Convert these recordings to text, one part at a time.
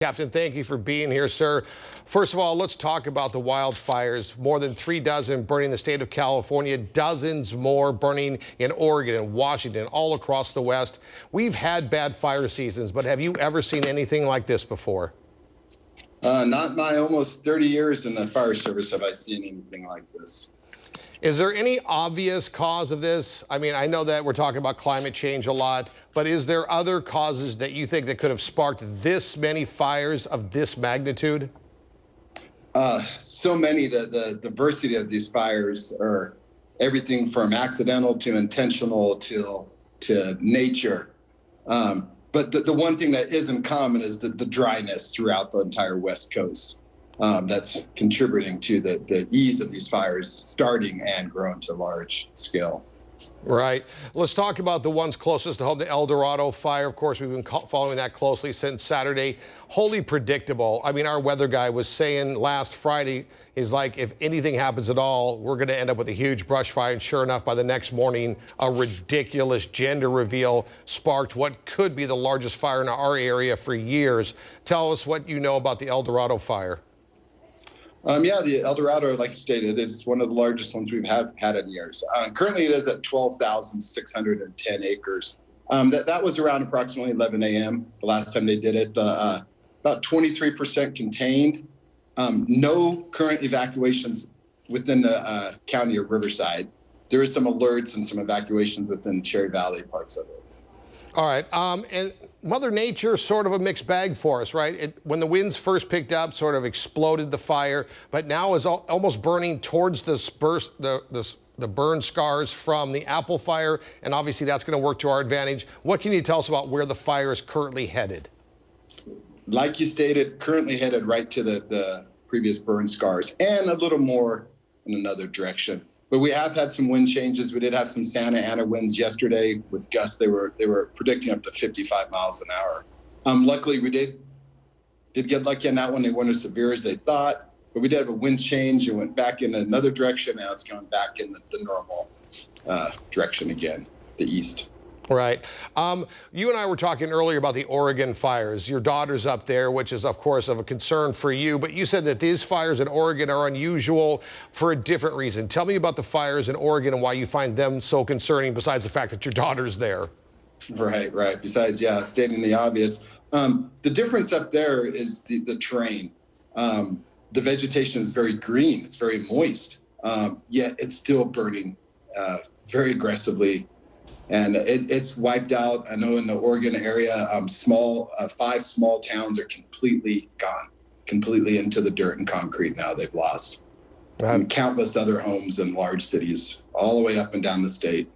Captain, thank you for being here, sir. First of all, let's talk about the wildfires. More than 36 burning the state of California, dozens more burning in Oregon and Washington, all across the West. We've had bad fire seasons, but have you ever seen anything like this before? Not my almost 30 years in the fire service have I seen anything like this. Is there any obvious cause of this? I mean, I know that we're talking about climate change a lot, but is there other causes that you think that could have sparked this many fires of this magnitude? So many. The diversity of these fires are everything from accidental to intentional to nature. But the one thing that isn't common is the dryness throughout the entire West Coast. That's contributing to the ease of these fires starting and growing to large scale. Right. Let's talk about the ones closest to home, the Dorado Fire. Of course, we've been following that closely since Saturday. Wholly predictable. I mean, our weather guy was saying last Friday, is like, if anything happens at all, we're going to end up with a huge brush fire. And sure enough, by the next morning, a ridiculous gender reveal sparked what could be the largest fire in our area for years. Tell us what you know about the Dorado Fire. Yeah, the Dorado, like stated, is one of the largest ones we've had in years. Currently, it is at 12,610 acres. That was around approximately 11 a.m. the last time they did it. About 23% contained. No current evacuations within the county of Riverside. There is some alerts and some evacuations within Cherry Valley parts of it. All right. And Mother Nature, sort of a mixed bag for us, right? When the winds first picked up, sort of exploded the fire, but now is almost burning towards the burn scars from the apple fire, and obviously that's going to work to our advantage. What can you tell us about where the fire is currently headed? Like you stated, currently headed right to the previous burn scars and a little more in another direction. But we have had some wind changes. We did have some Santa Ana winds yesterday with gusts. They were predicting up to 55 miles an hour. Luckily, we did get lucky on that one. They weren't as severe as they thought. But we did have a wind change. It went back in another direction. Now it's going back in the normal direction again, the east. Right. You and I were talking earlier about the Oregon fires. Your daughter's up there, which is, of course, of a concern for you. But you said that these fires in Oregon are unusual for a different reason. Tell me about the fires in Oregon and why you find them so concerning, besides the fact that your daughter's there. Right. Besides, yeah, stating the obvious. The difference up there is the terrain. The vegetation is very green. It's very moist, yet it's still burning very aggressively. And it's wiped out. I know in the Oregon area, 5 small towns are completely gone, completely into the dirt and concrete now. They've lost. And countless other homes in large cities all the way up and down the state.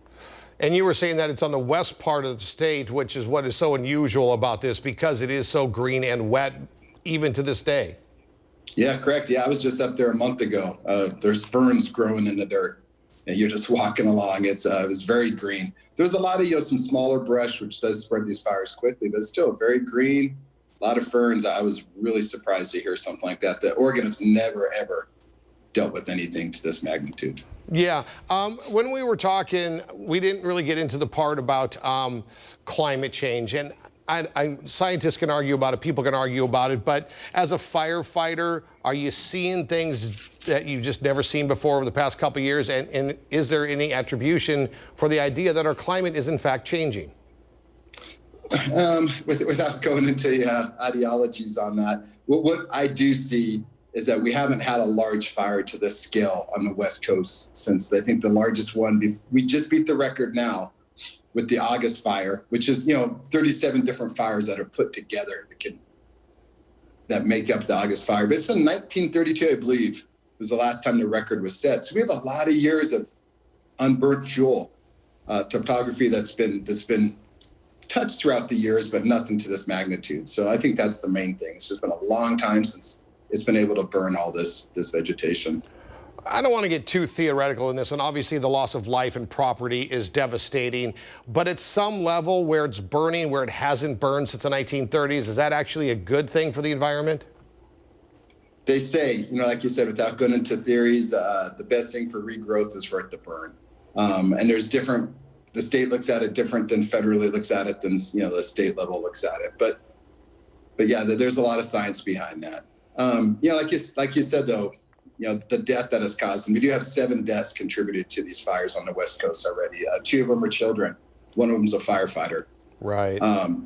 And you were saying that it's on the west part of the state, which is what is so unusual about this, because it is so green and wet, even to this day. Yeah, correct. Yeah, I was just up there a month ago. There's ferns growing in the dirt. And you're just walking along. It was very green. There's a lot of some smaller brush, which does spread these fires quickly, but it's still very green. A lot of ferns. I was really surprised to hear something like that. That Oregon has never ever dealt with anything to this magnitude. Yeah. When we were talking, we didn't really get into the part about climate change. And scientists can argue about it, people can argue about it, but as a firefighter, are you seeing things that you've just never seen before over the past couple of years? And is there any attribution for the idea that our climate is in fact changing? Without going into ideologies on that, what I do see is that we haven't had a large fire to this scale on the West Coast since I think the largest one, we just beat the record now with the August fire, which is, 37 different fires that are put together that make up the August fire. But it's been 1932, I believe, was the last time the record was set. So we have a lot of years of unburnt fuel topography that's been touched throughout the years, but nothing to this magnitude. So I think that's the main thing. It's just been a long time since it's been able to burn all this vegetation. I don't want to get too theoretical in this, and obviously the loss of life and property is devastating, but at some level where it's burning, where it hasn't burned since the 1930s, is that actually a good thing for the environment? They say, like you said, without going into theories, the best thing for regrowth is for it to burn. And there's the state looks at it different than federally looks at it than, the state level looks at it. But but yeah, there's a lot of science behind that. You know, like you said, though, you know, the death that it's caused, and we do have 7 deaths contributed to these fires on the West Coast already. 2 of them are children. One of them's a firefighter. Right.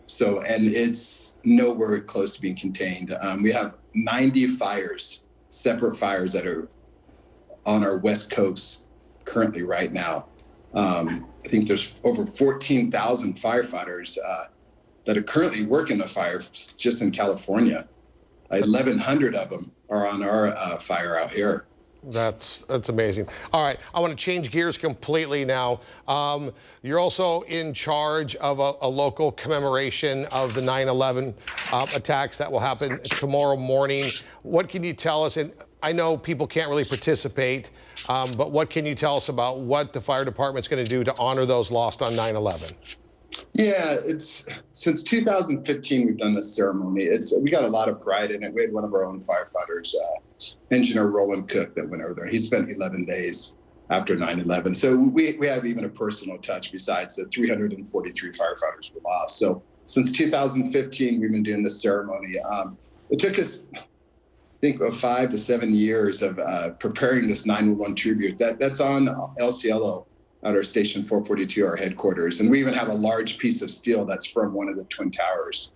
So, and it's nowhere close to being contained. We have 90 fires, separate fires that are on our West Coast currently right now. I think there's over 14,000 firefighters that are currently working the fire just in California. 1,100 of them are on our fire out here. That's amazing. All right, I want to change gears completely now. You're also in charge of a local commemoration of the 9/11 attacks that will happen tomorrow morning. What can you tell us? And I know people can't really participate, but what can you tell us about what the fire department's going to do to honor those lost on 9/11? Yeah, it's since 2015 we've done this ceremony. We got a lot of pride in it. We had one of our own firefighters, Engineer Roland Cook, that went over there. He spent 11 days after 9/11. So we have even a personal touch besides the 343 firefighters we lost. So since 2015 we've been doing this ceremony. It took us, I think, 5 to 7 years of preparing this 911 tribute. That's on El Cielo at our Station 442, our headquarters. And we even have a large piece of steel that's from one of the Twin Towers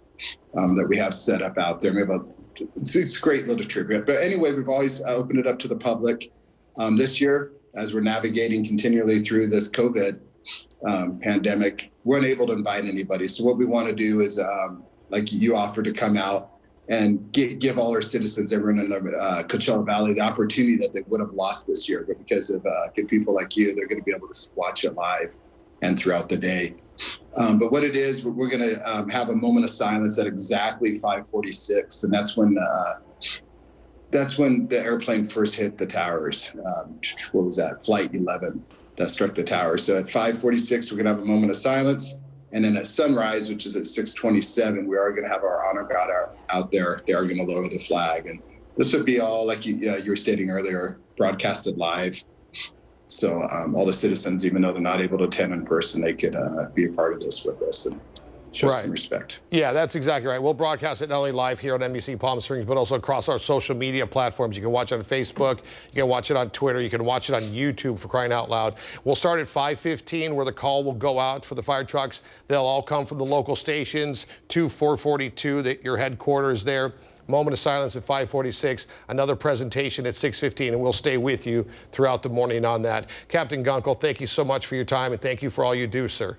that we have set up out there. We have it's a great little tribute. But anyway, we've always opened it up to the public. This year, as we're navigating continually through this COVID pandemic, we're unable to invite anybody. So what we want to do is, like you offered, to come out and give all our citizens, everyone in the Coachella Valley, the opportunity that they would have lost this year. But because of good people like you, they're going to be able to watch it live and throughout the day. But what it is, we're going to have a moment of silence at exactly 5:46, and that's when the airplane first hit the towers. What was that? Flight 11 that struck the towers. So at 5:46, we're going to have a moment of silence. And then at sunrise, which is at 6:27, we are going to have our honor guard out there. They are going to lower the flag. And this would be all, like you were stating earlier, broadcasted live. So all the citizens, even though they're not able to attend in person, they could be a part of this with us and show some respect. Yeah, that's exactly right. We'll broadcast it not only live here on NBC Palm Springs, but also across our social media platforms. You can watch it on Facebook, you can watch it on Twitter, you can watch it on YouTube, for crying out loud. We'll start at 5:15, where the call will go out for the fire trucks. They'll all come from the local stations to 442, your headquarters there. Moment of silence at 5:46, another presentation at 6:15, and we'll stay with you throughout the morning on that. Captain Gunkel, thank you so much for your time, and thank you for all you do, sir.